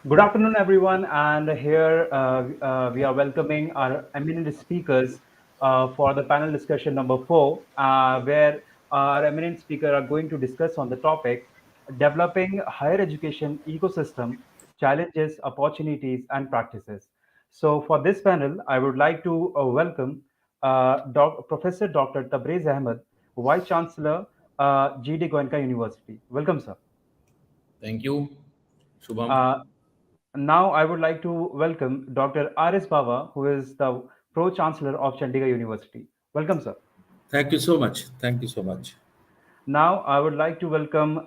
Good afternoon, everyone. And here we are welcoming our eminent speakers for the panel discussion number 4, where our eminent speaker are going to discuss on the topic developing higher education ecosystem, challenges, opportunities, and practices. So, for this panel, I would like to welcome Professor Dr. Tabrez Ahmad, Vice-Chancellor, GD Goenka University. Welcome, sir. Thank you, Shubham. Uh, Now, I would like to welcome Dr. R.S. Bawa, who is the Pro-Chancellor of Chandigarh University. Welcome, sir. Thank you so much. Thank you so much. Now, I would like to welcome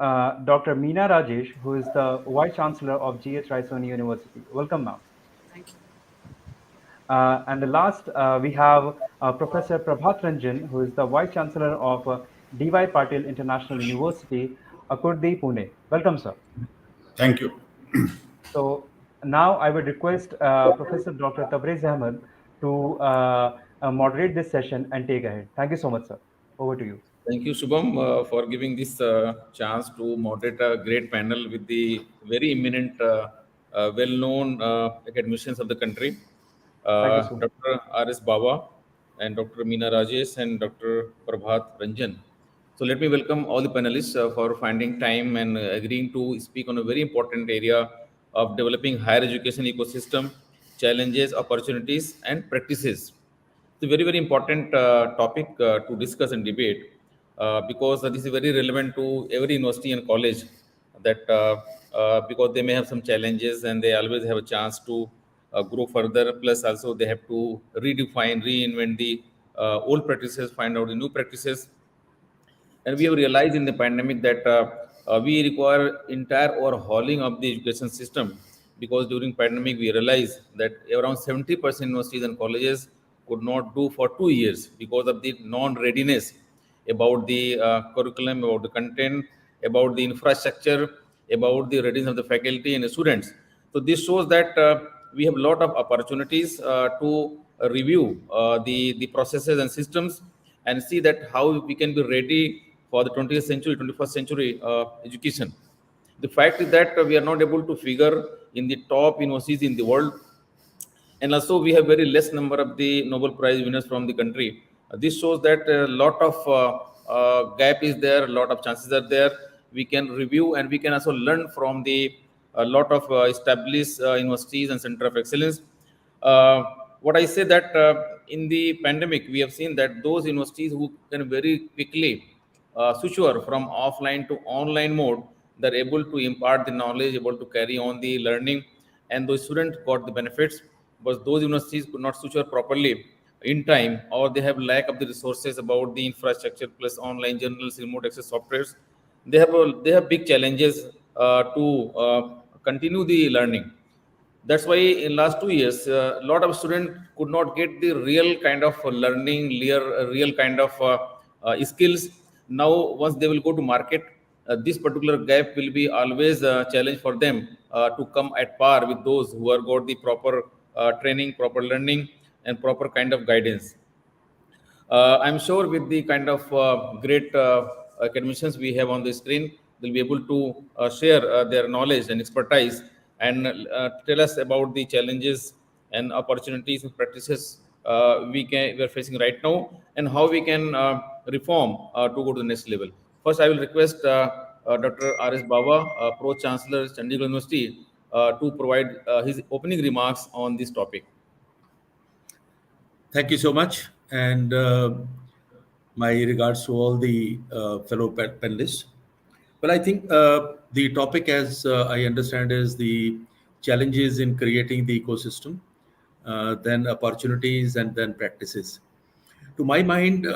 Dr. Meena Rajesh, who is the Vice-Chancellor of GH Raisoni University. Welcome, ma'am. Thank you. And the last, we have Professor Prabhat Ranjan, who is the Vice-Chancellor of D.Y. Patil International University, Akurdi, Pune. Welcome, sir. Thank you. So now I would request Professor Dr. Tabrez Ahmad to moderate this session and take ahead. Thank you so much, sir. Over to you. Thank you, Shubham, for giving this chance to moderate a great panel with the very eminent, well-known academicians of the country, Thank you so much. Dr. R.S. Bawa and Dr. Meena Rajesh and Dr. Prabhat Ranjan. So let me welcome all the panelists for finding time and agreeing to speak on a very important area of developing higher education ecosystem, challenges, opportunities, and practices. It's a very, very important topic to discuss and debate because this is very relevant to every university and college that because they may have some challenges and they always have a chance to grow further. Plus, also they have to redefine, reinvent the old practices, find out the new practices, and we have realized in the pandemic that we require entire overhauling of the education system because during pandemic we realized that around 70% universities and colleges could not do for 2 years because of the non-readiness about the curriculum, about the content, about the infrastructure, about the readiness of the faculty and the students. So this shows that we have a lot of opportunities to review the processes and systems and see that how we can be ready for the 20th century, 21st century education. The fact is that we are not able to figure in the top universities in the world, and also we have very less number of the Nobel Prize winners from the country. This shows that a lot of gap is there, a lot of chances are there. We can review and we can also learn from the a lot of established universities and center of excellence. Uh, what I say that in the pandemic, we have seen that those universities who can very quickly switch over from offline to online mode, they're able to impart the knowledge, able to carry on the learning, and those students got the benefits. But those universities could not switch over properly in time, or they have lack of the resources about the infrastructure plus online journals, remote access softwares. They have big challenges to continue the learning. That's why in last 2 years a lot of students could not get the real kind of learning, real kind of skills. Now once they will go to market, this particular gap will be always a challenge for them to come at par with those who have got the proper training, proper learning, and proper kind of guidance. I'm sure with the kind of great academicians we have on the screen, they'll be able to share their knowledge and expertise and tell us about the challenges and opportunities and practices we are facing right now and how we can reform to go to the next level. First, I will request Dr. R.S. Bawa, Pro-Chancellor, Chandigarh University, to provide his opening remarks on this topic. Thank you so much. And my regards to all the fellow panelists. Well, I think the topic, as I understand, is the challenges in creating the ecosystem, then opportunities, and then practices. To my mind,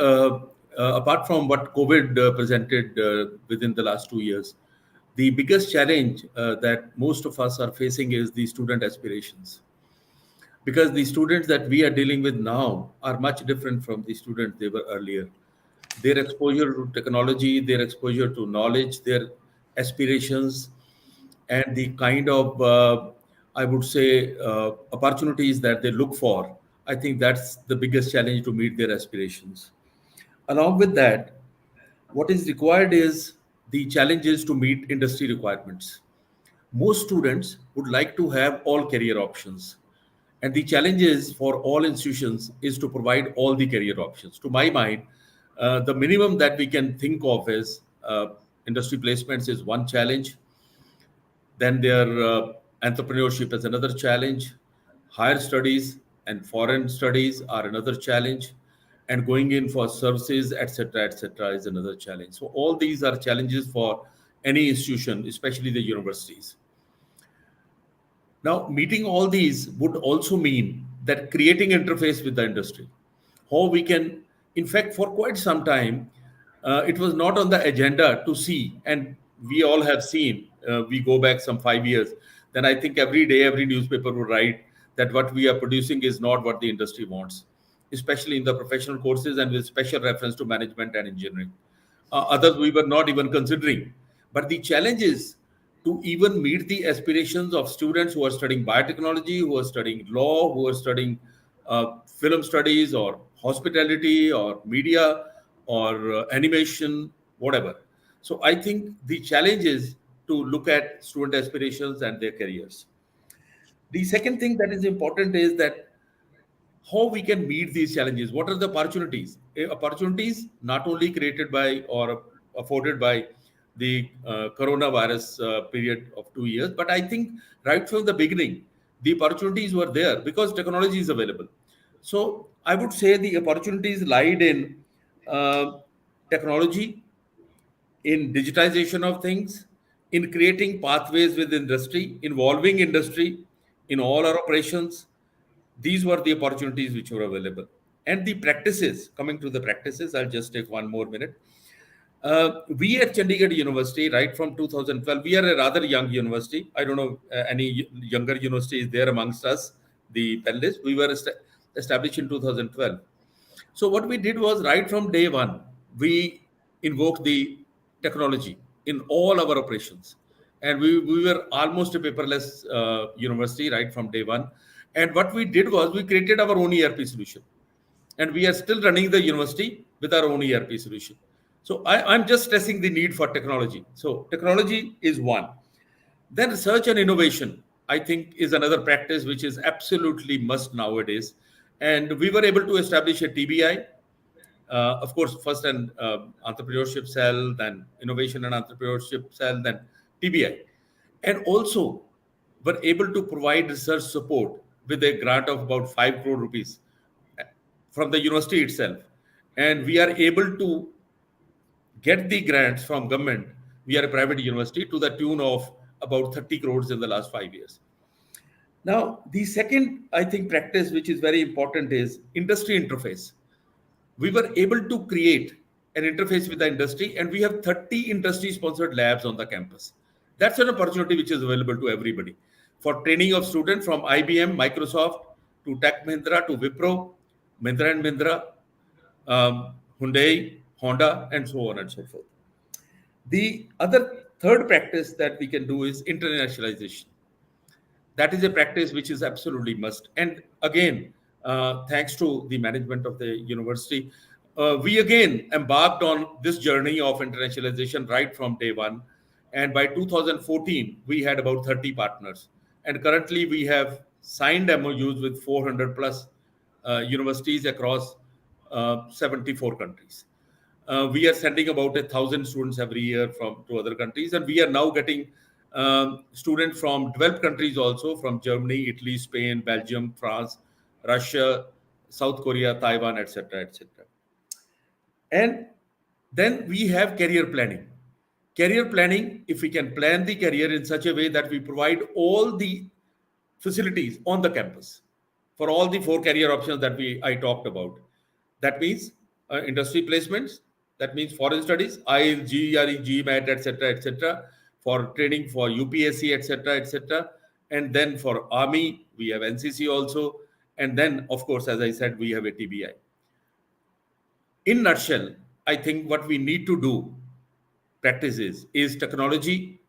apart from what COVID presented within the last 2 years, the biggest challenge that most of us are facing is the student aspirations, because the students that we are dealing with now are much different from the students they were earlier. Their exposure to technology, their exposure to knowledge, their aspirations, and the kind of, I would say, opportunities that they look for, I think that's the biggest challenge to meet their aspirations. Along with that, what is required is the challenges to meet industry requirements. most students would like to have all career options. And the challenge is for all institutions is to provide all the career options. To my mind, the minimum that we can think of is industry placements is one challenge. Then their entrepreneurship is another challenge. Higher studies and foreign studies are another challenge. And going in for services, etc., is another challenge. So all these are challenges for any institution, especially the universities. Now, meeting all these would also mean that creating interface with the industry. How we can, in fact, for quite some time, it was not on the agenda to see, and we all have seen, we go back some 5 years, then I think every day, every newspaper would write that what we are producing is not what the industry wants, especially in the professional courses and with special reference to management and engineering. Others we were not even considering. But the challenge is to even meet the aspirations of students who are studying biotechnology, who are studying law, who are studying film studies or hospitality or media or animation, whatever. So I think the challenge is to look at student aspirations and their careers. The second thing that is important is that how we can meet these challenges. What are the opportunities? Opportunities not only created by or afforded by the coronavirus period of 2 years, but I think right from the beginning, the opportunities were there because technology is available. So I would say the opportunities lied in uh, technology, in digitization of things, in creating pathways with industry, involving industry in all our operations. These were the opportunities which were available. And the practices, coming to the practices, I'll just take one more minute. We at Chandigarh University, right from 2012, we are a rather young university. I don't know any younger university is there amongst us, the panelists. We were established in 2012. So what we did was right from day one, we invoked the technology in all our operations. And we were almost a paperless university right from day one. And what we did was we created our own ERP solution. And we are still running the university with our own ERP solution. So I'm just stressing the need for technology. So technology is one. Then research and innovation, I think, is another practice which is absolutely must nowadays. And we were able to establish a TBI, of course, first an entrepreneurship cell, then innovation and entrepreneurship cell, then TBI. And also were able to provide research support with a grant of about 5 crore rupees from the university itself. And we are able to get the grants from government. We are a private university to the tune of about 30 crores in the last 5 years. Now, the second, I think, practice which is very important is industry interface. We were able to create an interface with the industry, and we have 30 industry sponsored labs on the campus. That's an opportunity which is available to everybody for training of students from IBM, Microsoft to Tech Mahindra to Wipro, Mahindra and Mahindra, Hyundai, Honda, and so on and so forth. The other third practice that we can do is internationalization. That is a practice which is absolutely must. And again, thanks to the management of the university, we again embarked on this journey of internationalization right from day one. And by 2014, we had about 30 partners. And currently, we have signed MOUs with 400 plus universities across 74 countries. We are sending about 1,000 students every year from to other countries, and we are now getting students from developed countries also, from Germany, Italy, Spain, Belgium, France, Russia, South Korea, Taiwan, etc., etc. And then we have career planning. Career planning, if we can plan the career in such a way that we provide all the facilities on the campus for all the four career options that I talked about. That means industry placements. That means foreign studies, IELTS, GRE, GMAT, etc., etc. For training for UPSC, etc., etc. And then for Army, we have NCC also. And then, of course, as I said, we have a TBI. In nutshell, I think what we need to do practices is technology,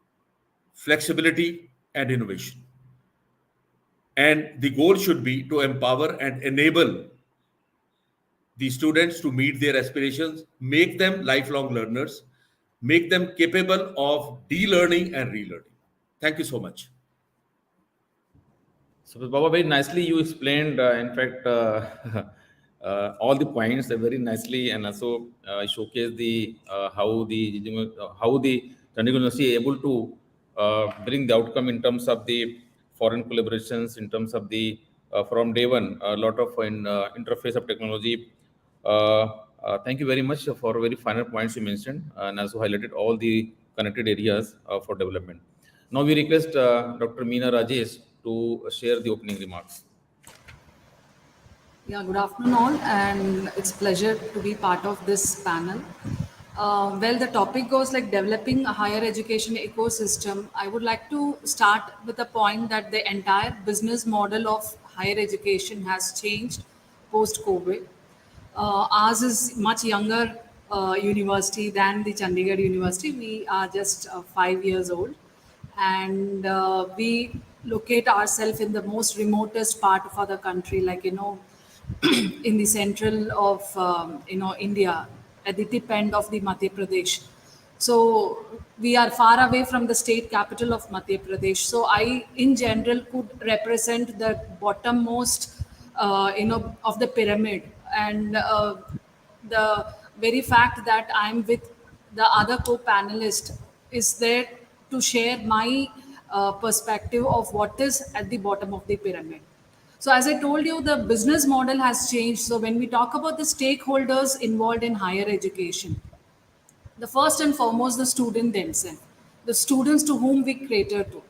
flexibility, and innovation. And the goal should be to empower and enable the students to meet their aspirations, make them lifelong learners, make them capable of de-learning and relearning. Thank you so much. So, Baba, very nicely you explained, in fact, all the points very nicely, and also showcase the how the Chandigarh University able to bring the outcome in terms of the foreign collaborations, in terms of the from day one a lot of interface of technology. Uh, Thank you very much for very final points you mentioned, and also highlighted all the connected areas for development. Now we request Dr. Meena Rajesh to share the opening remarks. Yeah, good afternoon all, and it's a pleasure to be part of this panel. Well, the topic goes like developing a higher education ecosystem. I would like to start with the point that the entire business model of higher education has changed post-COVID. Ours is much younger university than the Chandigarh University. We are just 5 years old, and we locate ourselves in the most remotest part of the country, like in the central of India, at the tip end of the Madhya Pradesh. So we are far away from the state capital of Madhya Pradesh. So I, in general, could represent the bottommost, of the pyramid, and the very fact that I'm with the other co-panelist is there to share my perspective of what is at the bottom of the pyramid. So as I told you, the business model has changed. So when we talk about the stakeholders involved in higher education, the first and foremost, the student themselves, the students to whom we cater to.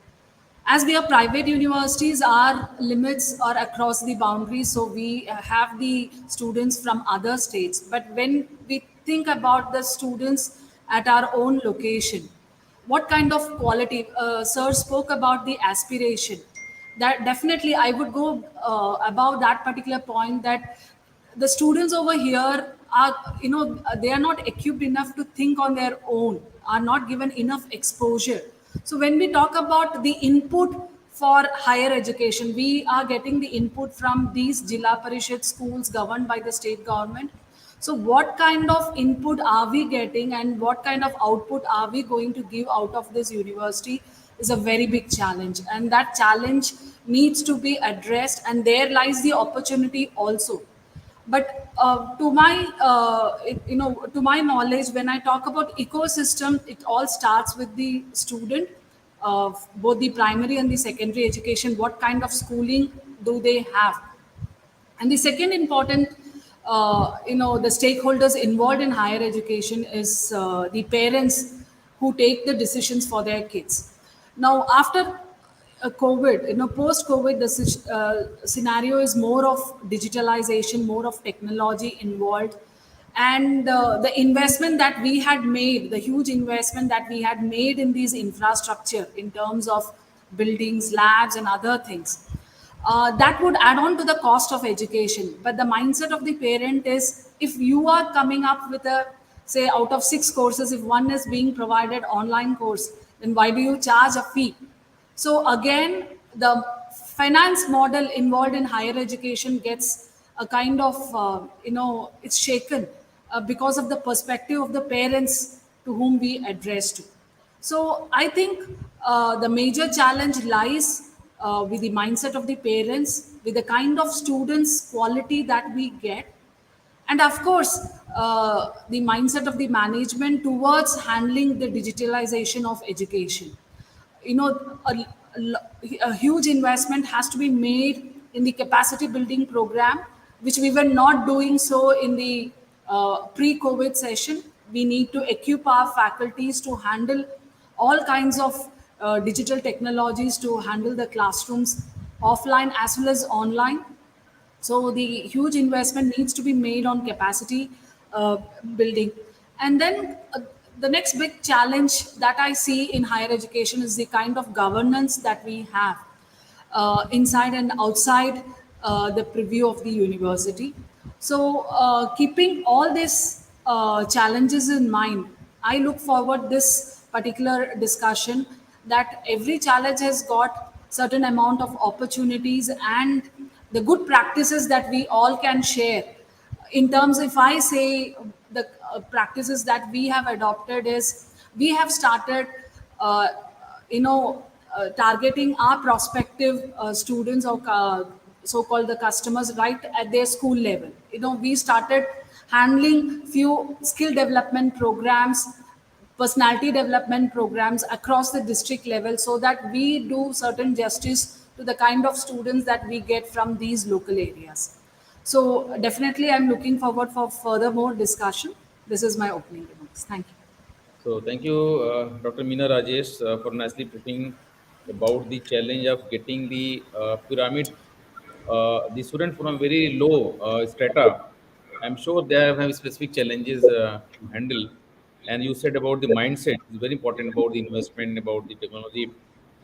As we are private universities, our limits are across the boundaries, so we have the students from other states. But when we think about the students at our own location, what kind of quality? Sir spoke about the aspiration. That definitely, I would go above that particular point, that the students over here are, they are not equipped enough to think on their own, are not given enough exposure. So when we talk about the input for higher education, we are getting the input from these Jilla Parishad schools governed by the state government. So what kind of input are we getting, and what kind of output are we going to give out of this university is a very big challenge, and that challenge needs to be addressed, and there lies the opportunity also. But to my knowledge, when I talk about ecosystem, it all starts with the student, both the primary and the secondary education. What kind of schooling do they have? And the second important, the stakeholders involved in higher education is the parents who take the decisions for their kids. Now, after COVID, post-COVID, the scenario is more of digitalization, more of technology involved, and the investment that we had made, the huge investment that we had made in these infrastructure in terms of buildings, labs, and other things, that would add on to the cost of education. But the mindset of the parent is, if you are coming up with a, say, out of 6 courses, if one is being provided online course, then why do you charge a fee? So again, the finance model involved in higher education gets a kind of, it's shaken because of the perspective of the parents to whom we address to. So I think the major challenge lies with the mindset of the parents, with the kind of students quality that we get, and of course the mindset of the management towards handling the digitalization of education. A huge investment has to be made in the capacity building program, which we were not doing so in the pre-COVID session. We need to equip our faculties to handle all kinds of digital technologies, to handle the classrooms offline as well as online. So the huge investment needs to be made on capacity building. And then the next big challenge that I see in higher education is the kind of governance that we have inside and outside the preview of the university. So keeping all these challenges in mind, I look forward this particular discussion, that every challenge has got certain amount of opportunities and the good practices that we all can share. In terms, if I say the practices that we have adopted is, we have started uh, targeting our prospective students or so-called the customers right at their school level. We started handling few skill development programs, personality development programs across the district level, so that we do certain justice to the kind of students that we get from these local areas. So definitely I'm looking forward for further more discussion. This is my opening remarks. Thank you. So thank you, Dr. Meena Rajesh, for nicely putting about the challenge of getting the pyramid, the student from a very low strata. I'm sure they have specific challenges to handle. And you said about the mindset is very important about the investment, about the technology,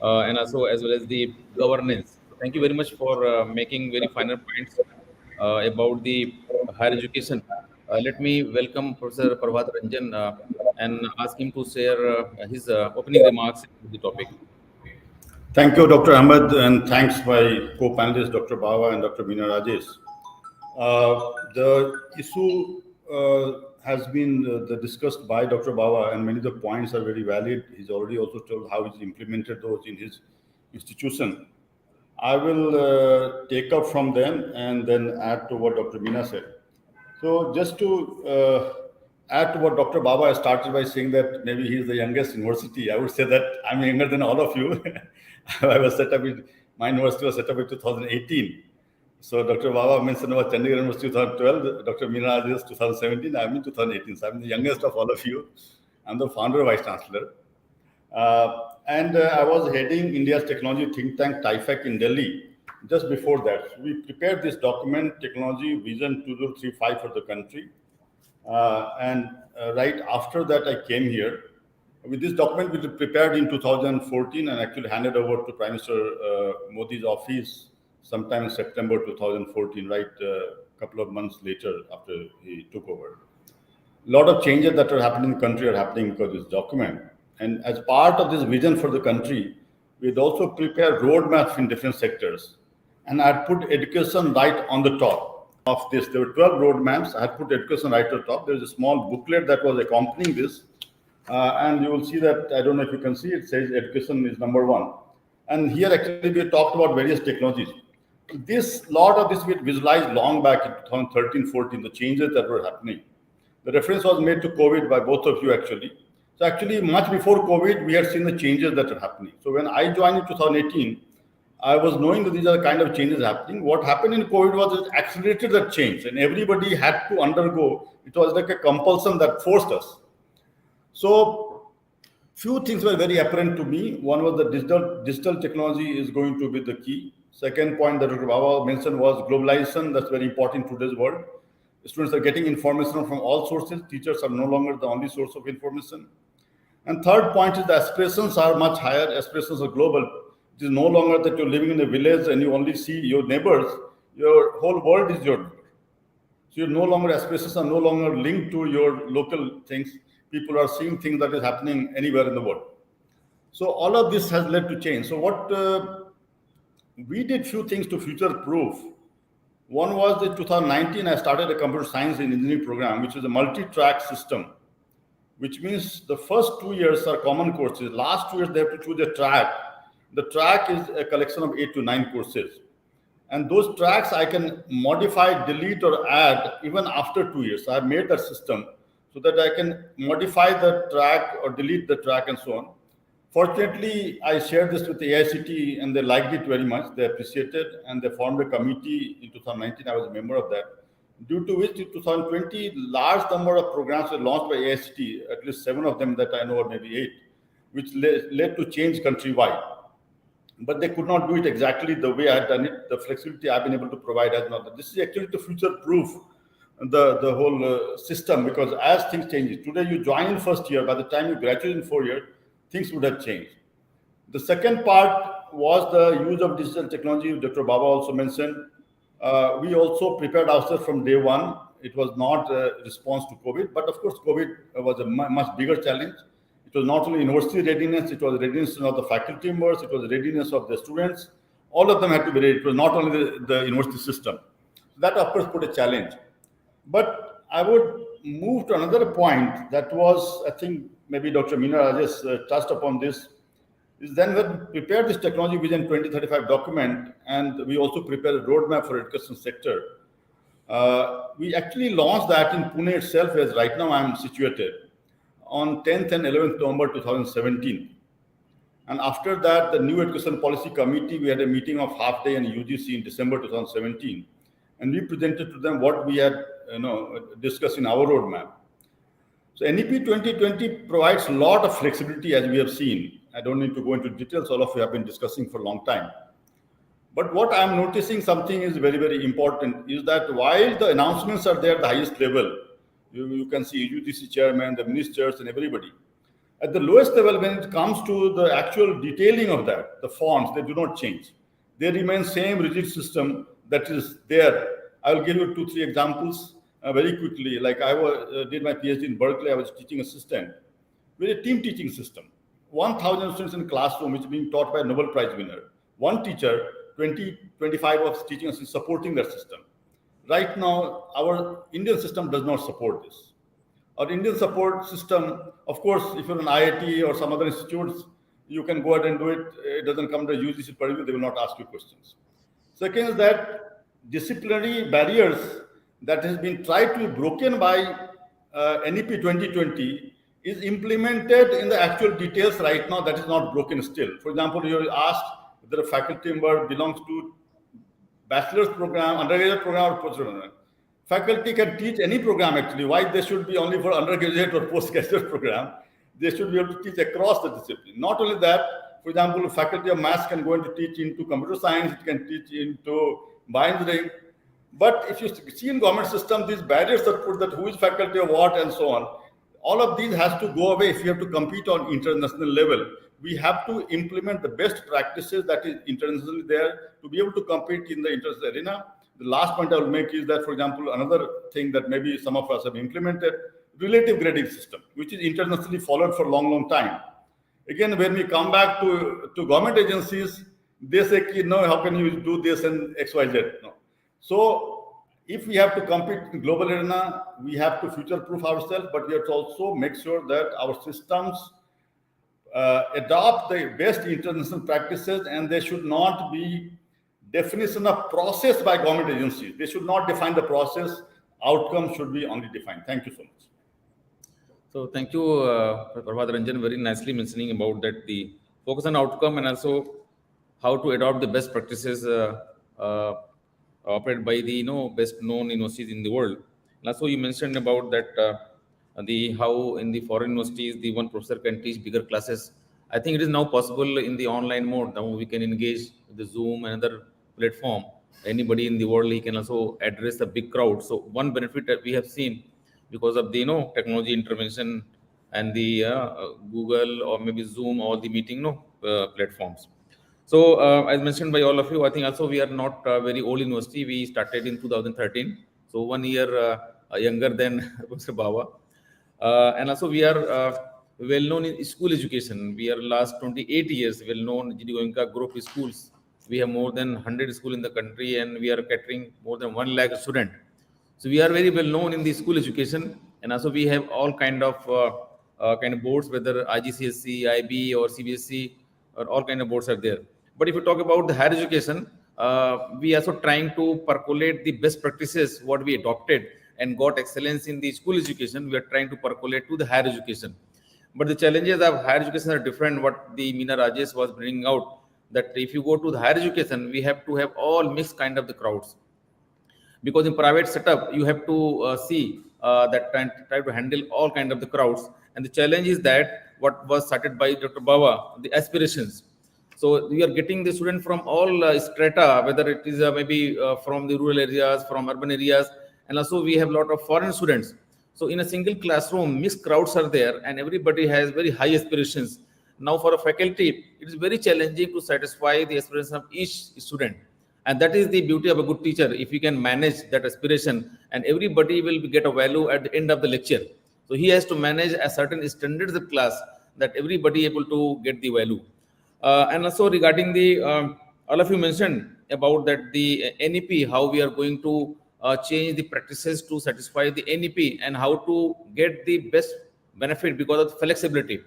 and also as well as the governance. So thank you very much for making very final points about the higher education. Let me welcome Professor Prabhat Ranjan and ask him to share his opening remarks on the topic. Thank you, Dr. Ahmad, and thanks my co-panelists, Dr. Bawa and Dr. Meena Rajesh. The issue has been discussed by Dr. Bawa, and many of the points are very valid. He's already also told how he's implemented those in his institution. I will take up from them and then add to what Dr. Meena said. So just to add to what Dr. Bawa started by saying that maybe he's the youngest university, I would say that I'm younger than all of you. I was set up my university was set up in 2018. So Dr. Bawa mentioned about Chandigarh University 2012, Dr. Meena is 2017, I'm in 2018. So I'm the youngest of all of you. I'm the founder of Vice-Chancellor. And I was heading India's technology think tank, TIFAC in Delhi. Just before that, we prepared this document, Technology Vision 2035 for the country. Right after that, I came here. With this document, we prepared in 2014 and actually handed over to Prime Minister Modi's office sometime in September 2014, right a couple of months later after he took over. A lot of changes that are happening in the country are happening because of this document. And as part of this vision for the country, we'd also prepare roadmaps in different sectors. And I had put education right on the top of this. There were 12 roadmaps. I had put education right on the top. There's a small booklet that was accompanying this. And you will see that, I don't know if you can see, it says education is number one. And here actually we talked about various technologies. Lot of this we visualized long back in 2013-14, the changes that were happening. The reference was made to COVID by both of you actually. So actually much before COVID, we had seen the changes that are happening. So when I joined in 2018, I was knowing that these are the kind of changes happening. What happened in COVID was it accelerated that change and everybody had to undergo, it was like a compulsion that forced us. So few things were very apparent to me. One was that digital technology is going to be the key. Second point that Dr. Bawa mentioned was globalization. That's very important in today's world. Students are getting information from all sources. Teachers are no longer the only source of information. And third point is the aspirations are much higher. Aspirations are global. It is no longer that you're living in a village and you only see your neighbors. Your whole world is your neighbor. So you're no longer, aspirations are no longer linked to your local things. People are seeing things that is happening anywhere in the world. So all of this has led to change. So what we did few things to future-proof. One was that 2019, I started a computer science and engineering program, which is a multi-track system, which means the first 2 years are common courses. Last 2 years, they have to choose a track. The track is a collection of 8 to 9 courses. And those tracks I can modify, delete, or add even after 2 years. So I've made that system so that I can modify the track or delete the track and so on. Fortunately, I shared this with the AICT and they liked it very much. They appreciated and they formed a committee in 2019. I was a member of that. Due to which in 2020, large number of programs were launched by AICT, at least 7 of them that I know, or maybe 8, which led to change countrywide. But they could not do it exactly the way I had done it. The flexibility I've been able to provide has not. This is actually to future-proof the whole system, because as things change, today you join in first year, by the time you graduate in 4 years, things would have changed. The second part was the use of digital technology, Dr. Bawa also mentioned. We also prepared ourselves from day one. It was not a response to COVID, but of course, COVID was a much bigger challenge. It was not only university readiness, it was readiness of the faculty members, it was readiness of the students. All of them had to be ready. It was not only the university system. That, of course, put a challenge. But I would move to another point that was, I think, maybe Dr. Meena Rajesh touched upon this. is then we prepared this Technology Vision 2035 document, and we also prepared a roadmap for education sector. We actually launched that in Pune itself, as right now I'm situated, on 10th and 11th November 2017. And after that, the new Education Policy Committee, we had a meeting of half day in UGC in December 2017. And we presented to them what we had discussed in our roadmap. So NEP 2020 provides a lot of flexibility, as we have seen. I don't need to go into details, all of you have been discussing for a long time. But what I'm noticing something is very, very important is that while the announcements are there at the highest level, you can see UGC chairman, the ministers and everybody. At the lowest level, when it comes to the actual detailing of that, the fonts, they do not change. They remain same rigid system that is there. I will give you 2-3 examples very quickly. Like I did my PhD in Berkeley, I was teaching assistant with a team teaching system. 1,000 students in classroom, which is being taught by a Nobel Prize winner. One teacher, 25 of teaching assistants supporting that system. Right now, our Indian system does not support this. Our Indian support system, of course, if you're an IIT or some other institutes, you can go ahead and do it. It doesn't come to UGC purview, they will not ask you questions. Second is that disciplinary barriers that has been tried to be broken by NEP 2020 is implemented in the actual details right now that is not broken still. For example, you asked whether a faculty member belongs to bachelor's program, undergraduate program, or postgraduate. Faculty can teach any program actually. Why they should be only for undergraduate or postgraduate program? They should be able to teach across the discipline. Not only that, for example, faculty of maths can go into teach into computer science, it can teach into bioengineering. But if you see in government system, these barriers are put that who is faculty of what and so on. All of these has to go away if you have to compete on international level. We have to implement the best practices that is internationally there to be able to compete in the international arena. The last point I will make is that, for example, another thing that maybe some of us have implemented, relative grading system, which is internationally followed for a long, long time. Again, when we come back to government agencies, they say, no, how can you do this and XYZ? No. So if we have to compete in global arena, we have to future-proof ourselves, but we have to also make sure that our systems adopt the best international practices, and they should not be definition of process by government agencies. They should not define the process. Outcome should be only defined. Thank you so much. So thank you, Prabhat, Ranjan, very nicely mentioning about that the focus on outcome and also how to adopt the best practices operated by the best known universities in the world. And also you mentioned about that the how in the foreign universities the one professor can teach bigger classes. I think it is now possible in the online mode. Now we can engage with the Zoom and other platform. Anybody in the world, he can also address a big crowd. So one benefit that we have seen because of the technology intervention and the Google or maybe Zoom or the meeting platforms. So as mentioned by all of you, I think also we are not very old university. We started in 2013, so 1 year younger than Professor Bawa. And also we are well known in school education. We are last 28 years well known GD Goenka group of schools. We have more than 100 schools in the country, and we are catering more than 1 lakh students. So we are very well known in the school education, and also we have all kind of boards, whether IGCSE, IB, or CBSE, or all kind of boards are there. But if you talk about the higher education, we are also trying to percolate the best practices what we adopted and got excellence in the school education. We are trying to percolate to the higher education. But the challenges of higher education are different. What the Meena Rajesh was bringing out, that if you go to the higher education, we have to have all mixed kind of the crowds. Because in private setup, you have to see that try to handle all kind of the crowds. And the challenge is that what was started by Dr. Bawa, the aspirations. So we are getting the student from all strata, whether it is maybe from the rural areas, from urban areas, and also we have a lot of foreign students. So in a single classroom, mixed crowds are there, and everybody has very high aspirations. Now for a faculty, it is very challenging to satisfy the aspirations of each student. And that is the beauty of a good teacher, if you can manage that aspiration, and everybody will get a value at the end of the lecture. So he has to manage a certain standards of class that everybody able to get the value. And also regarding the, all of you mentioned about that the NEP, how we are going to change the practices to satisfy the NEP and how to get the best benefit because of flexibility.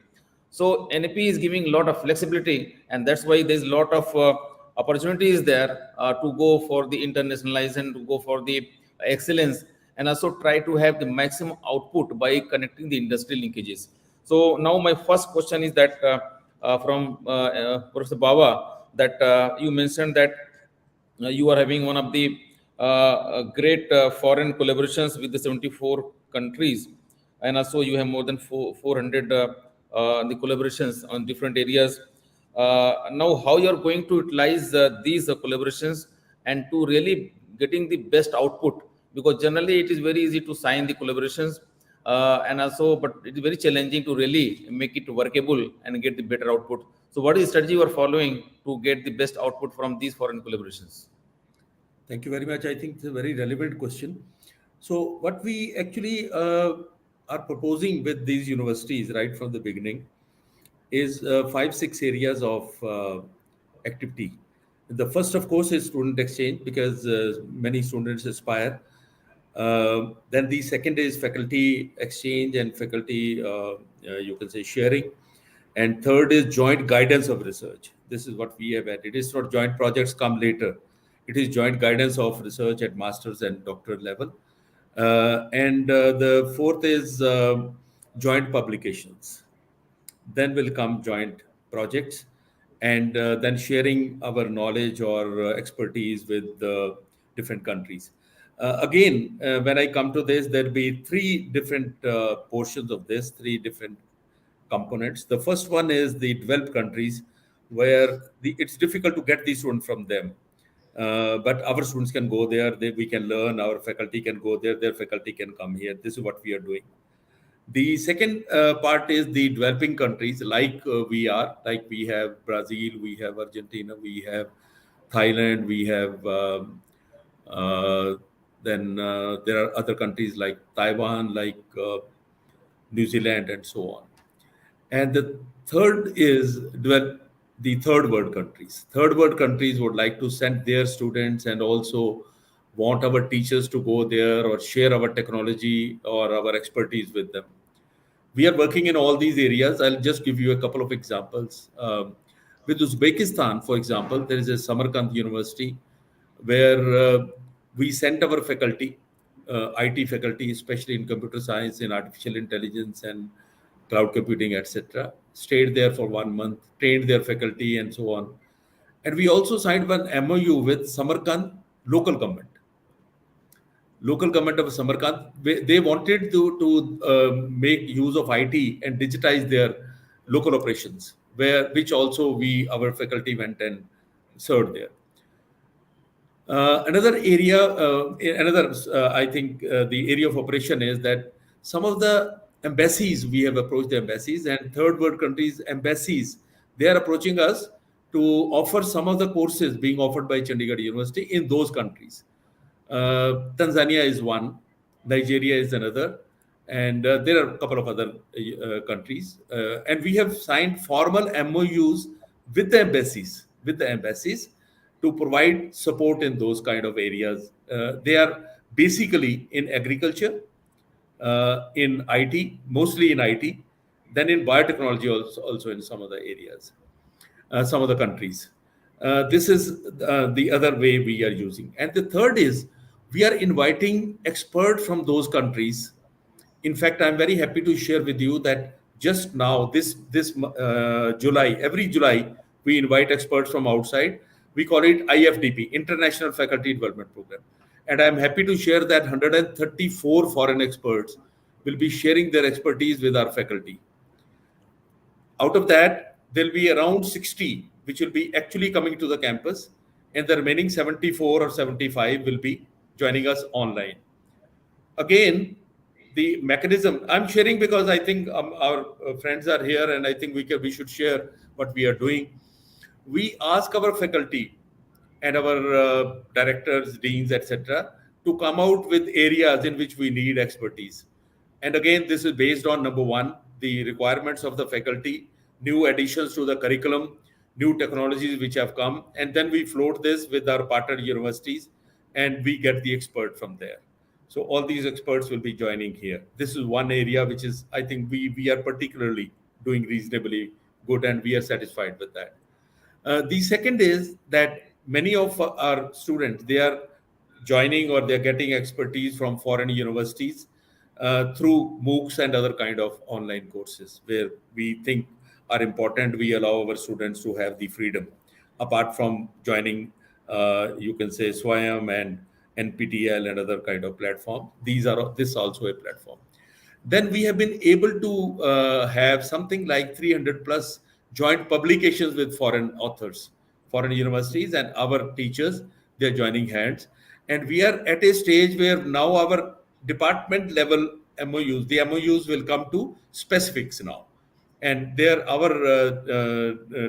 So NP is giving a lot of flexibility, and that's why there's a lot of opportunities there to go for the internationalization, to go for the excellence, and also try to have the maximum output by connecting the industry linkages. So now my first question is that from Professor Bawa, that you mentioned that you are having one of the great foreign collaborations with the 74 countries, and also you have more than 400 the collaborations on different areas. Now, how you are going to utilize these collaborations and to really getting the best output? Because generally it is very easy to sign the collaborations, and also, but it is very challenging to really make it workable and get the better output. So, what is the strategy you are following to get the best output from these foreign collaborations? Thank you very much. I think it's a very relevant question. So, what we actually are proposing with these universities right from the beginning is 5, 6 areas of activity. The first, of course, is student exchange because many students aspire. Then the second is faculty exchange and faculty, you can say, sharing. And third is joint guidance of research. This is what we have added. It is not joint projects come later. It is joint guidance of research at master's and doctorate level. And the fourth is joint publications. Then will come joint projects, and then sharing our knowledge or expertise with different countries. Again, when I come to this, there'll be three different portions of this, three different components. The first one is the developed countries, where it's difficult to get these students from them. But our students can go there, we can learn, our faculty can go there, their faculty can come here. This is what we are doing. The second part is the developing countries, like like we have Brazil, we have Argentina, we have Thailand, we have uh, then there are other countries like Taiwan, like New Zealand, and so on. And the third is the third world countries. Third world countries would like to send their students and also want our teachers to go there or share our technology or our expertise with them. We are working in all these areas. I'll just give you a couple of examples. With Uzbekistan, for example, there is a Samarkand University where we sent our faculty, IT faculty, especially in computer science, in artificial intelligence and cloud computing, etc. Stayed there for 1 month, trained their faculty, and so on. And we also signed one MOU with Samarkand local government. Local government of Samarkand, they wanted to make use of IT and digitize their local operations, which also our faculty went and served there. Another area, I think the area of operation is that some of the embassies, we have approached the embassies, and third world countries embassies, they are approaching us to offer some of the courses being offered by Chandigarh University in those countries. Tanzania is one, Nigeria is another, and there are a couple of other countries. And we have signed formal MOUs with the embassies to provide support in those kind of areas. They are basically in agriculture, in IT, mostly in IT, then in biotechnology also in some other areas, some of the countries. This is the other way we are using. And the third is we are inviting experts from those countries. In fact, I'm very happy to share with you that just now, this July, every July, we invite experts from outside. We call it IFDP, International Faculty Development Program. And I'm happy to share that 134 foreign experts will be sharing their expertise with our faculty. Out of that, there'll be around 60 which will be actually coming to the campus, and the remaining 74 or 75 will be joining us online. Again, the mechanism I'm sharing because I think our friends are here, and I think we should share what we are doing. We ask our faculty and our directors, deans, etc., to come out with areas in which we need expertise. And again, this is based on number one, the requirements of the faculty, new additions to the curriculum, new technologies which have come, and then we float this with our partner universities, and we get the expert from there. So all these experts will be joining here. This is one area which is, I think, we are particularly doing reasonably good, and we are satisfied with that. The second is that many of our students, they are joining or they're getting expertise from foreign universities through MOOCs and other kind of online courses where we think are important. We allow our students to have the freedom apart from joining, you can say, Swayam and NPTL and other kind of platform. This also a platform. Then we have been able to have something like 300 plus joint publications with foreign authors, foreign universities, and our teachers. They're joining hands, and we are at a stage where now our department level MOUs, the MOUs will come to specifics now, and there our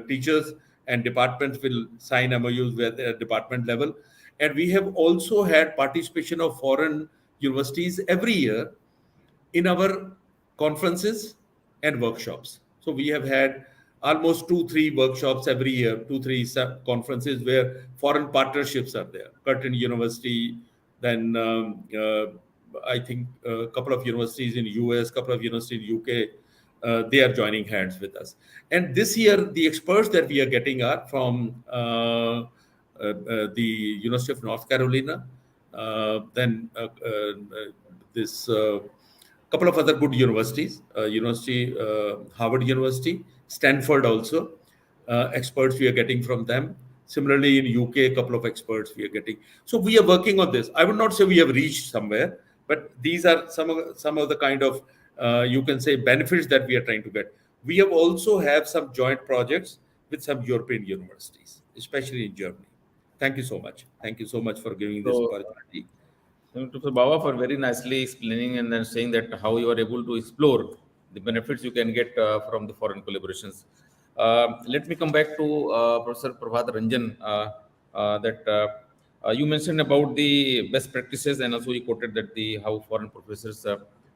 teachers and departments will sign MOUs with department level, and we have also had participation of foreign universities every year in our conferences and workshops. So we have had almost 2-3 workshops every year, 2-3 conferences where foreign partnerships are there. Curtin University, then I think a couple of universities in US, couple of universities in UK, they are joining hands with us. And this year, the experts that we are getting are from the University of North Carolina, then this couple of other good universities, Harvard University, Stanford also, experts we are getting from them. Similarly, in UK, a couple of experts we are getting. So we are working on this. I would not say we have reached somewhere, but these are some of the kind of, you can say, benefits that we are trying to get. We have also have some joint projects with some European universities, especially in Germany. Thank you so much. Thank you so much for giving this So, opportunity. thank you to Bawa for very nicely explaining and then saying that how you are able to explore the benefits you can get from the foreign collaborations. Let me come back to Professor Prabhat Ranjan. That you mentioned about the best practices, and also you quoted that the how foreign professors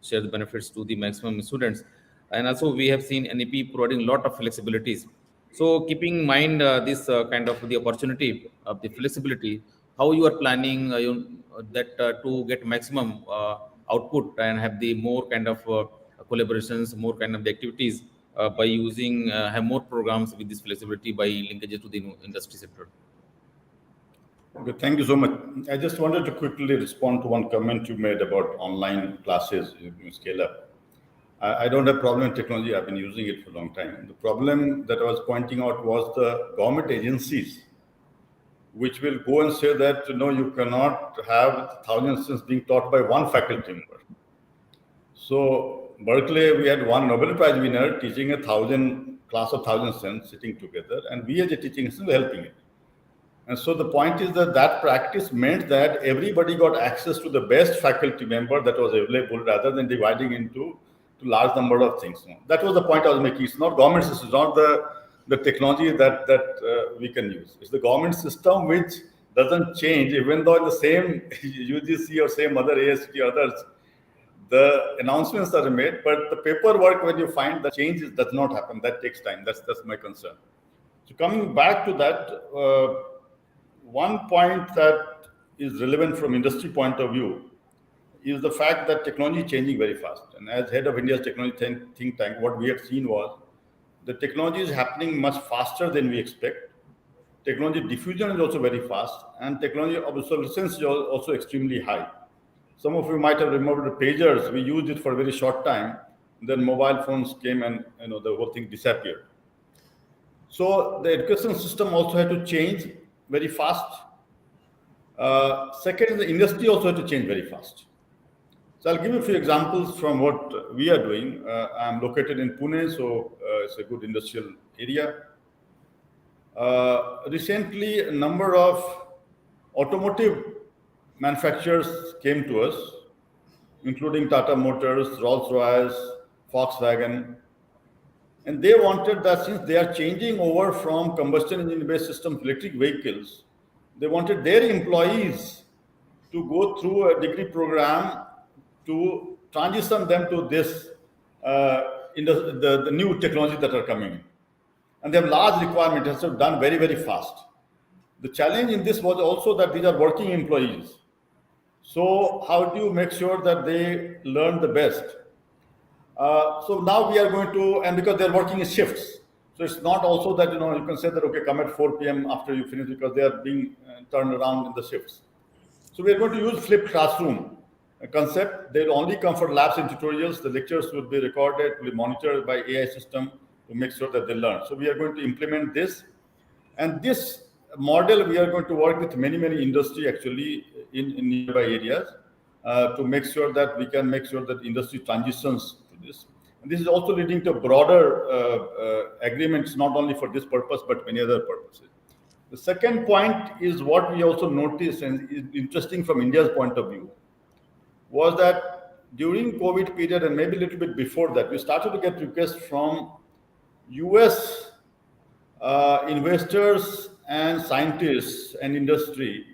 share the benefits to the maximum students, and also we have seen NEP providing a lot of flexibilities. So, keeping in mind this kind of the opportunity of the flexibility, how you are planning that to get maximum output and have the more kind of collaborations, more kind of the activities by using have more programs with this flexibility by linkages to the industry sector. Okay, thank you so much. I just wanted to quickly respond to one comment you made about online classes, scale up. I don't have problem with technology. I've been using it for a long time. The problem that I was pointing out was the government agencies, which will go and say that you cannot have thousands students being taught by one faculty member. So Berkeley, we had one Nobel Prize winner teaching a class of 1,000 students sitting together, and we as a teaching institute helping it. And so the point is that practice meant that everybody got access to the best faculty member that was available rather than dividing into large number of things. That was the point I was making. It's not government system, it's not the technology that we can use. It's the government system which doesn't change, even though in the same UGC or same other AST or others, the announcements are made, but the paperwork, when you find the changes, does not happen. That takes time. That's my concern. So coming back to that, one point that is relevant from industry point of view is the fact that technology is changing very fast. And as head of India's technology think tank, what we had seen was the technology is happening much faster than we expect. Technology diffusion is also very fast, and technology obsolescence is also extremely high. Some of you might have remembered the pagers. We used it for a very short time. Then mobile phones came and the whole thing disappeared. So the education system also had to change very fast. Second, the industry also had to change very fast. So I'll give you a few examples from what we are doing. I'm located in Pune, so it's a good industrial area. Recently, a number of automotive manufacturers came to us, including Tata Motors, Rolls-Royce, Volkswagen, and they wanted that since they are changing over from combustion engine-based systems to electric vehicles, they wanted their employees to go through a degree program to transition them to this the new technologies that are coming in. And they have large requirements, and so done very, very fast. The challenge in this was also that these are working employees. So how do you make sure that they learn the best? So now we are going to, and because they're working in shifts, so it's not also that you can say that okay, come at 4 p.m. after you finish, because they are being turned around in the shifts. So we are going to use flipped classroom concept. They will only come for labs and tutorials. The lectures will be recorded, will be monitored by AI system to make sure that they learn. So we are going to implement this, and this model we are going to work with many industry actually in nearby areas to make sure that we can make sure that industry transitions to this. And this is also leading to broader agreements, not only for this purpose but many other purposes. The second point is what we also noticed, and is interesting from India's point of view, was that during COVID period and maybe a little bit before that, we started to get requests from US investors and scientists and industry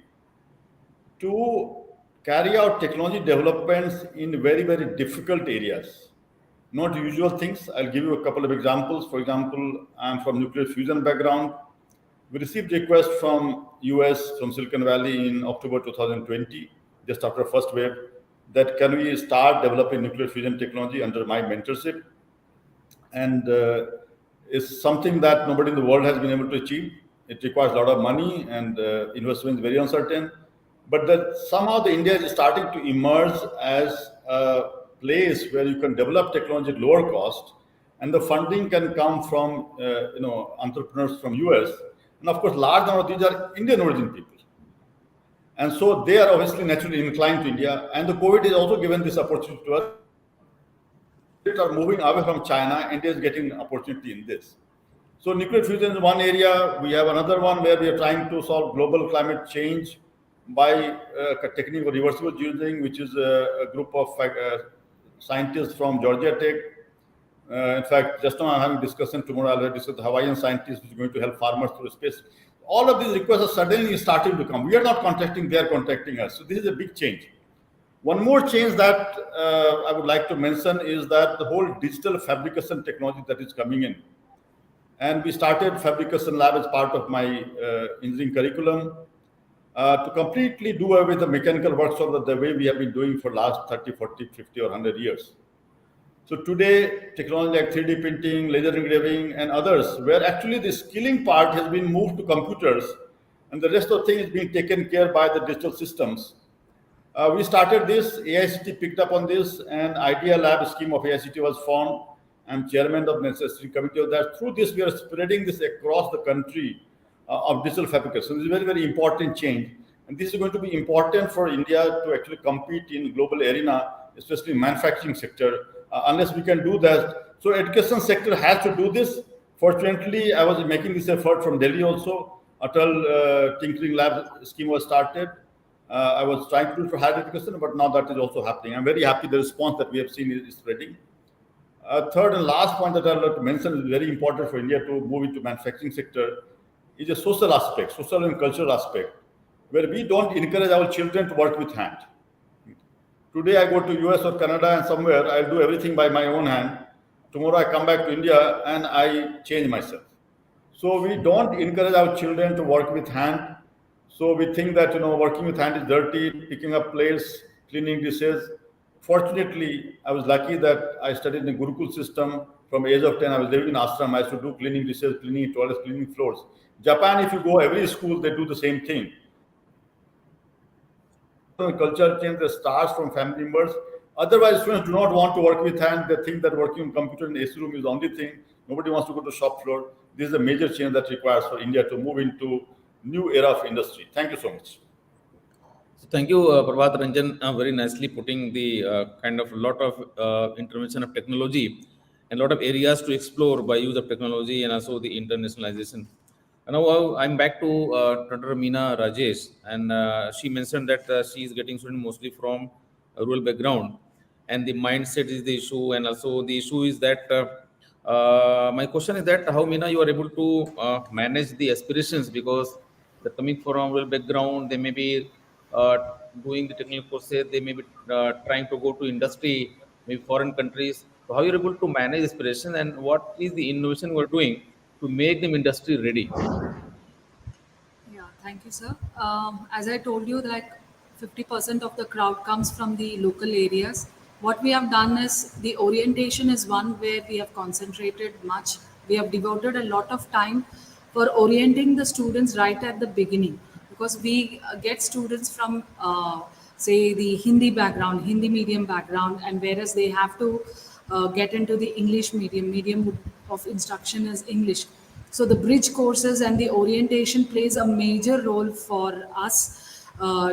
to carry out technology developments in very difficult areas, not usual things. I'll give you a couple of examples. For example, I'm from nuclear fusion background. We received requests from US, from Silicon Valley in October 2020, just after first wave, that can we start developing nuclear fusion technology under my mentorship? And it's something that nobody in the world has been able to achieve. It requires a lot of money, and investment is very uncertain. But that somehow the India is starting to emerge as a place where you can develop technology at lower cost, and the funding can come from entrepreneurs from US. And of course, large number of these are Indian origin people. And so they are obviously naturally inclined to India. And the COVID has also given this opportunity to us. Are moving away from China, India is getting an opportunity in this. So nuclear fusion is one area. We have another one where we are trying to solve global climate change by a technique of reversible geoengineering, which is a group of scientists from Georgia Tech. In fact, just now I'm having discussion tomorrow. I'll discuss the Hawaiian scientists, which is going to help farmers through space. All of these requests are suddenly starting to come. We are not contacting; they are contacting us. So this is a big change. One more change that I would like to mention is that the whole digital fabrication technology that is coming in. And we started fabrication lab as part of my engineering curriculum to completely do away with the mechanical workshop the way we have been doing for last 30, 40, 50 or 100 years. So today, technology like 3D printing, laser engraving and others, where actually the skilling part has been moved to computers and the rest of the thing is being taken care by the digital systems. We started this, AICT picked up on this, and Idea Lab scheme of AICT was formed. I'm chairman of the necessary committee of that. Through this, we are spreading this across the country of digital fabrication. This is a very important change. And this is going to be important for India to actually compete in global arena, especially manufacturing sector, unless we can do that. So education sector has to do this. Fortunately, I was making this effort from Delhi also. Atal Tinkering Lab scheme was started. I was trying to do for higher education, but now that is also happening. I'm very happy the response that we have seen is spreading. Third and last point that I'd like to mention is very important for India to move into manufacturing sector is a social aspect, social and cultural aspect, where we don't encourage our children to work with hand. Today I go to US or Canada and somewhere, I'll do everything by my own hand. Tomorrow I come back to India and I change myself. So we don't encourage our children to work with hand. So we think that working with hand is dirty, picking up plates, cleaning dishes. Fortunately, I was lucky that I studied in the Gurukul system. From age of 10, I was living in ashram. I used to do cleaning dishes, cleaning toilets, cleaning floors. Japan, if you go every school, they do the same thing. Culture change that starts from family members. Otherwise, students do not want to work with hand. They think that working on computer in AC room is the only thing. Nobody wants to go to shop floor. This is a major change that requires for India to move into new era of industry. Thank you so much. So thank you, Prabhat, Ranjan, very nicely putting the kind of lot of intervention of technology and a lot of areas to explore by use of technology and also the internationalization. And now I'm back to Dr. Meena Rajesh, and she mentioned that she is getting students mostly from a rural background, and the mindset is the issue, and also the issue is that my question is that how, Meena, you are able to manage the aspirations, because they're coming from rural background, they may be doing the technical courses, they may be trying to go to industry, maybe foreign countries. So how you're able to manage aspiration, and what is the innovation we're doing to make them industry ready? Yeah, thank you, sir. As I told you, like 50% of the crowd comes from the local areas, What we have done is the orientation is one where we have concentrated much. We have devoted a lot of time for orienting the students right at the beginning, because we get students from say the Hindi background, Hindi medium background, and whereas they have to get into the English medium of instruction is English. So the bridge courses and the orientation plays a major role for us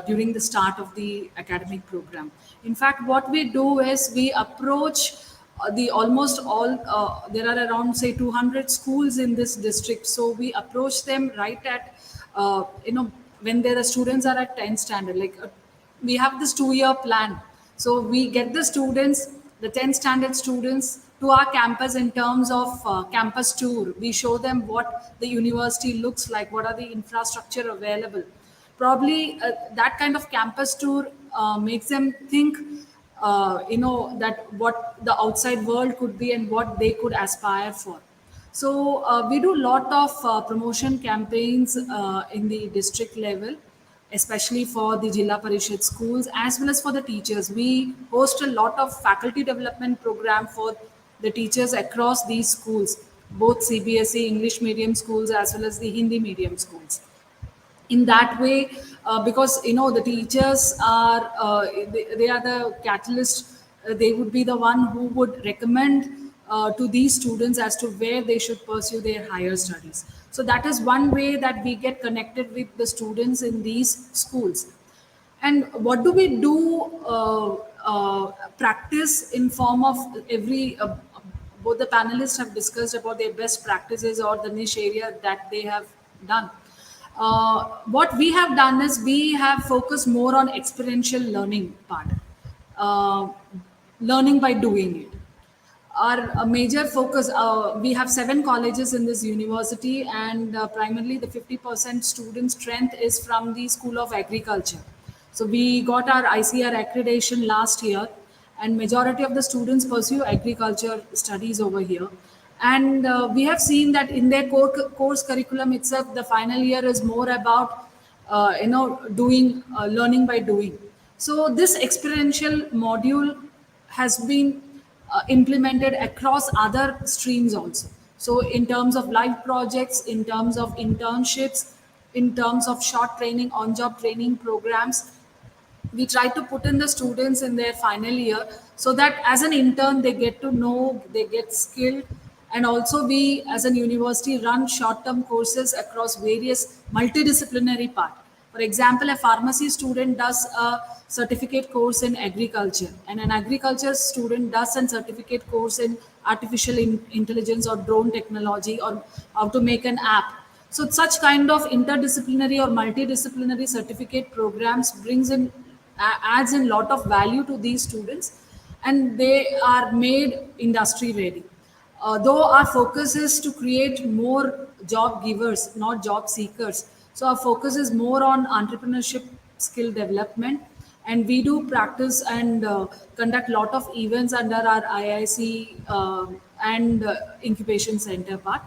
during the start of the academic program. In fact, what we do is we approach the almost all, there are around say 200 schools in this district. So we approach them right at, when their students are at 10th standard, like we have this 2-year plan. So we get the students, the 10th standard students, to our campus in terms of campus tour. We show them what the university looks like, what are the infrastructure available. Probably that kind of campus tour makes them think, that what the outside world could be and what they could aspire for. So we do a lot of promotion campaigns in the district level, especially for the Jilla Parishad schools as well as for the teachers. We host a lot of faculty development program for the teachers across these schools, both CBSE English medium schools as well as the Hindi medium schools. In that way, because the teachers are they are the catalyst. They would be the one who would recommend to these students as to where they should pursue their higher studies. So that is one way that we get connected with the students in these schools. And what do we do? Practice in form of every both the panelists have discussed about their best practices or the niche area that they have done. What we have done is we have focused more on experiential learning part, uh, learning by doing it. Our major focus, we have 7 colleges in this university, and primarily the 50% student strength is from the School of Agriculture. So we got our ICR accreditation last year, and majority of the students pursue agriculture studies over here. And we have seen that in their course curriculum itself, the final year is more about doing learning by doing. So this experiential module has been implemented across other streams also. So in terms of live projects, in terms of internships, in terms of short training, on-job training programs, we try to put in the students in their final year so that as an intern they get to know, they get skilled. And also we as an university run short-term courses across various multidisciplinary part. For example, a pharmacy student does a certificate course in agriculture, and an agriculture student does a certificate course in artificial intelligence or drone technology or how to make an app. So such kind of interdisciplinary or multidisciplinary certificate programs brings in adds in lot of value to these students, and they are made industry ready. Though our focus is to create more job givers, not job seekers. So our focus is more on entrepreneurship skill development, and we do practice and conduct lot of events under our IIC and incubation center part.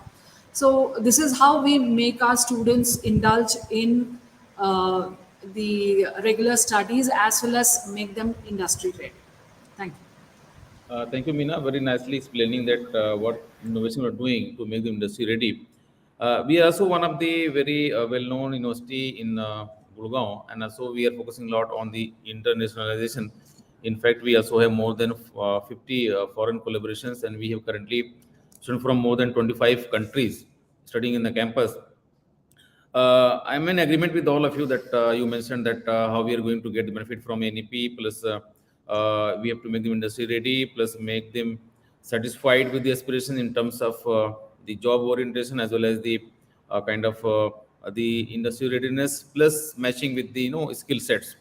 So this is how we make our students indulge in the regular studies as well as make them industry ready. Thank you. Thank you, Meena, very nicely explaining that what innovation we're doing to make the industry ready. We are also one of the very well-known university in Gurgaon, and also we are focusing a lot on the internationalization. In fact, we also have more than 50 foreign collaborations, and we have currently students from more than 25 countries studying in the campus. I'm in agreement with all of you that you mentioned that how we are going to get the benefit from NEP, plus we have to make them industry ready, plus make them satisfied with the aspiration in terms of the job orientation as well as the kind of the industry readiness, plus matching with the skill sets.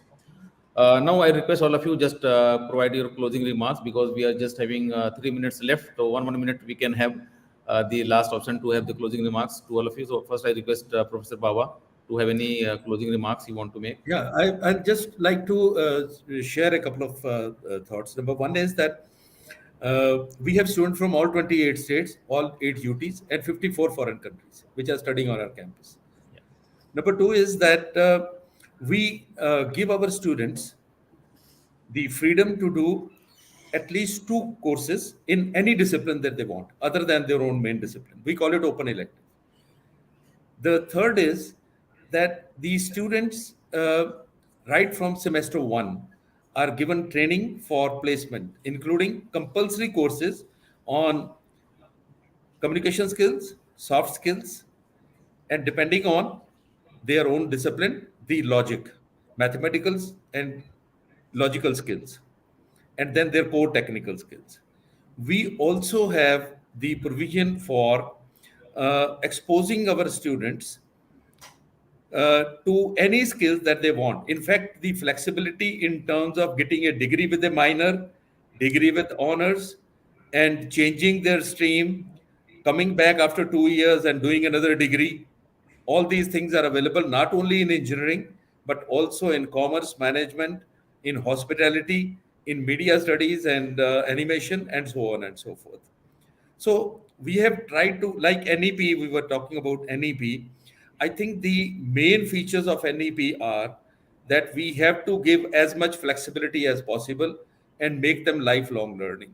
Now I request all of you just provide your closing remarks because we are just having 3 minutes left. So one minute we can have the last option to have the closing remarks to all of you. So first I request Professor Bawa to have any closing remarks you want to make. Yeah, I'd just like to share a couple of thoughts. Number one is that we have students from all 28 states, all 8 UTs, and 54 foreign countries, which are studying on our campus. Yeah. Number two is that we give our students the freedom to do at least 2 courses in any discipline that they want, other than their own main discipline. We call it open elective. The third is that the students, right from semester 1, are given training for placement, including compulsory courses on communication skills, soft skills, and depending on their own discipline, the logic, mathematicals, and logical skills, and then their core technical skills. We also have the provision for exposing our students to any skills that they want. In fact, the flexibility in terms of getting a degree with a minor, degree with honors, and changing their stream, coming back after 2 years and doing another degree, all these things are available not only in engineering, but also in commerce management, in hospitality, in media studies and animation, and so on and so forth. So we have tried to, like NEP, we were talking about NEP. I think the main features of NEP are that we have to give as much flexibility as possible and make them lifelong learning.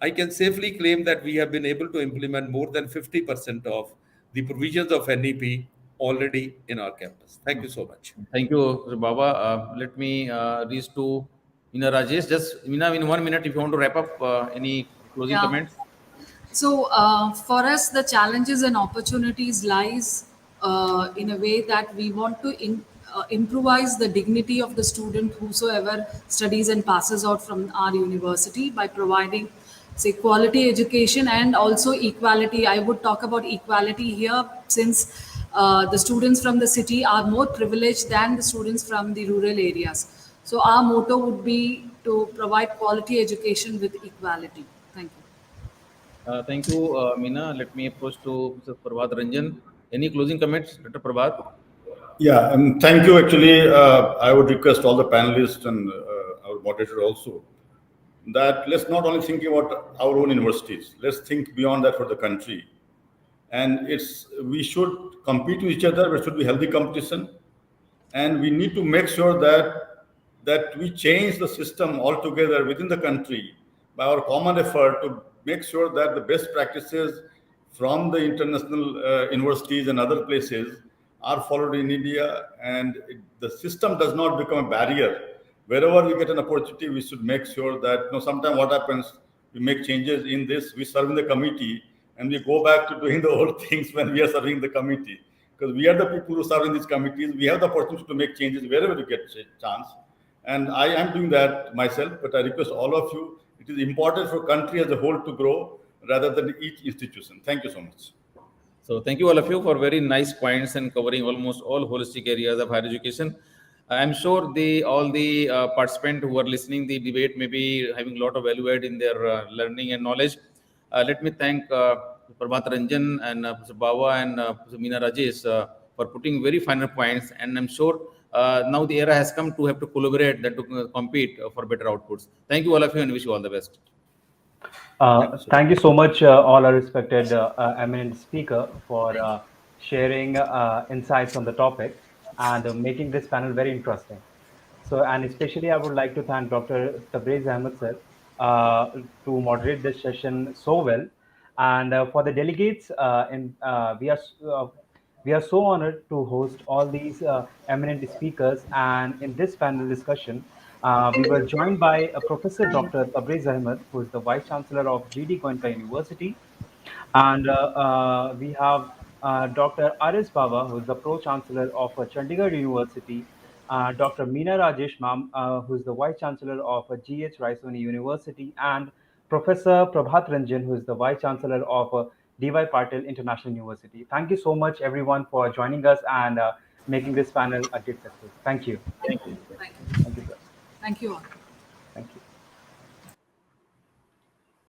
I can safely claim that we have been able to implement more than 50% of the provisions of NEP already in our campus. Thank you so much. Thank you, Mr. Bawa. Let me reach to Meena Rajesh. Just Meena, in 1 minute, if you want to wrap up, any closing Yeah. comments? So for us, the challenges and opportunities lies in a way that we want to improvise the dignity of the student whosoever studies and passes out from our university by providing, say, quality education and also equality. I would talk about equality here since the students from the city are more privileged than the students from the rural areas. So our motto would be to provide quality education with equality. Thank you. Thank you, Meena. Let me approach to Mr. Prabhat Ranjan. Any closing comments, Dr. Prabhat? Yeah, and thank you. Actually, I would request all the panelists and our moderator also that let's not only think about our own universities, let's think beyond that for the country. And we should compete with each other. There should be healthy competition, and we need to make sure that we change the system altogether within the country by our common effort to make sure that the best practices from the international universities and other places are followed in India, and the system does not become a barrier. Wherever we get an opportunity, we should make sure that, sometimes what happens, we make changes in this, we serve in the committee, and we go back to doing the old things when we are serving the committee. Because we are the people who serve in these committees, we have the opportunity to make changes wherever we get a chance. And I am doing that myself, but I request all of you, it is important for country as a whole to grow rather than each institution. Thank you so much. So thank you all of you for very nice points and covering almost all holistic areas of higher education. I'm sure all the participants who are listening the debate may be having a lot of value add in their learning and knowledge. Let me thank Prabhat Ranjan and Mr. Bawa and Mr. Meena Rajesh for putting very final points. And I'm sure now the era has come to have to collaborate, that to compete for better outputs. Thank you all of you and wish you all the best. Thank you so much, all our respected eminent speaker, for sharing insights on the topic and making this panel very interesting. So, and especially I would like to thank Dr. Tabrez Ahmad sir to moderate this session so well. And for the delegates, we are so honored to host all these eminent speakers. And in this panel discussion, we were joined by Professor Dr. Tabrez Ahmed, who is the Vice-Chancellor of GD Goenka University. And we have Dr. R.S. Bawa, who is the Pro-Chancellor of Chandigarh University. Dr. Meena Rajesh ma'am, who is the Vice-Chancellor of GH Raisoni University. And Professor Prabhat Ranjan, who is the Vice-Chancellor of D.Y. Patil International University. Thank you so much, everyone, for joining us and making this panel a great success. Thank you. Thank you. Thank you. Thank you, sir. Thank you all.